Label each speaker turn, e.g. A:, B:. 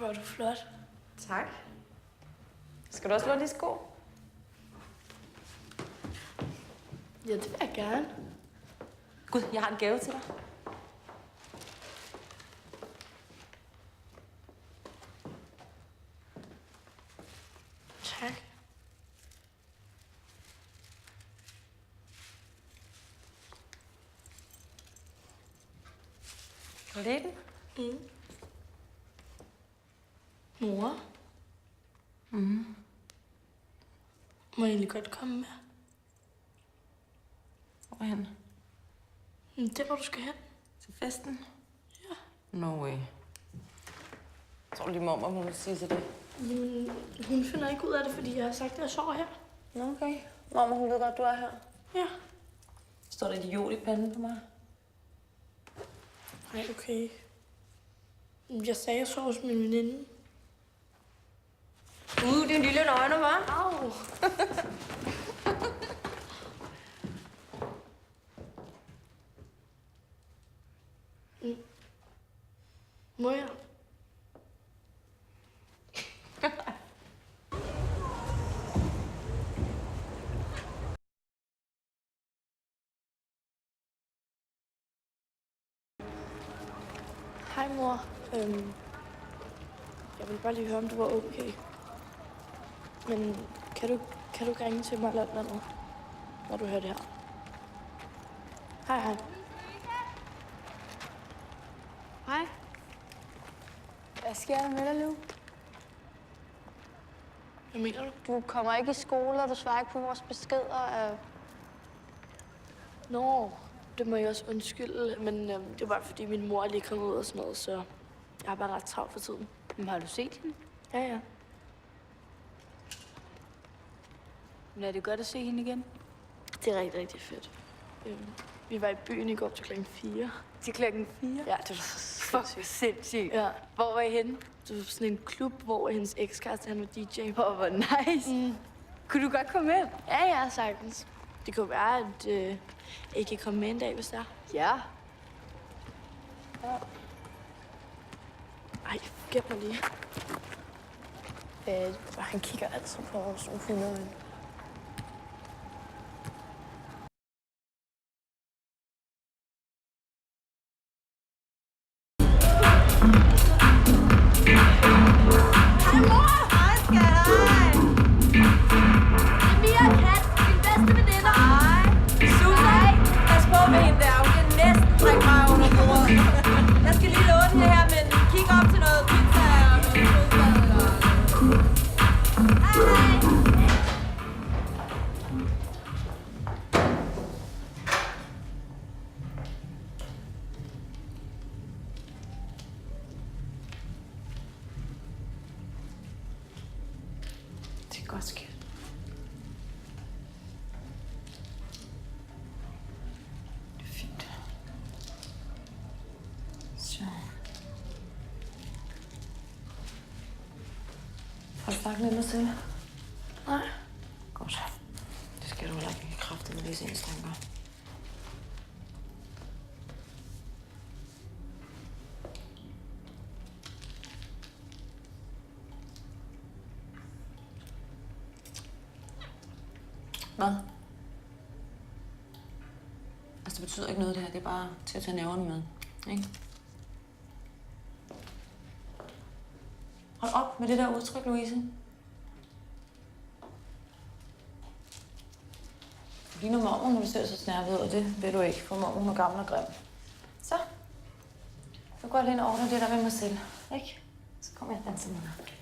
A: hvor er du flot.
B: Tak. Skal du også låne de sko?
A: Ja, det vil jeg gerne.
B: Gud, jeg har en gave til dig.
A: Tak.
B: Kan du lide den?
A: Mm. Mor? Må jeg egentlig godt komme med?
B: Hvorhen?
A: Det hvor du skal hen.
B: Til festen?
A: Ja.
B: No way. Tror du, din mormor, hun vil sige til det?
A: Jamen, hun finder ikke ud af det, fordi jeg har sagt, at jeg sover her.
B: Okay. Mormor, hun ved godt, du er her.
A: Ja.
B: Står der idiot i panden på mig?
A: Nej, okay. Jeg sagde, at jeg sov hos min veninde.
B: Din lille nøgne, hva'?
A: Au! Må jeg? Hej, mor. Jeg vil bare lige høre, om du var okay. Men kan du ringe til mig eller noget, når du hører det her? Hej, hej.
C: Hej. Hvad sker der med dig, Lu?
A: Hvad mener du?
C: Du kommer ikke i skole, og du svarer ikke på vores beskeder.
A: Nå, det må jeg også undskylde, men det var fordi min mor er lige kommet ud og sådan noget, så jeg har bare ret travlt for tiden.
C: Men har du set hende?
A: Ja, ja.
C: Men er det godt at se hende igen?
A: Det er rigtig, rigtig fedt. Vi var i byen i går til klokken 4.
C: Til klokken 4?
A: Ja, det var så sindssygt.
C: Sindssygt.
A: Ja,
C: Hvor var I henne?
A: det var sådan en klub, hvor hendes ekskæreste, han var DJ.
C: Hvor nice. Kunne du godt komme med?
A: Ja, ja, sagtens. Det kunne være, at I kan komme med en dag, hvis det er.
C: Ja.
A: Ej, gem mig lige. Han kigger altid på os som 100.
B: Det er godt, skat. Det er fint. Så. Har du snakket med mig selv?
A: Nej.
B: Godt. Det skal du heller ikke i kraft med disse instanker. Hvad? Altså, det betyder ikke noget, det her. Det er bare til at tage nerverne med, ikke? Hold op med det der udtryk, Louise. Du ligner mormor, når du ser så snærpet ud, og det ved du ikke, for mormor hun er gammel og grim. Så. Så går jeg lige ind og ordner det der med mig selv, ikke? Så kommer jeg og danser med dig.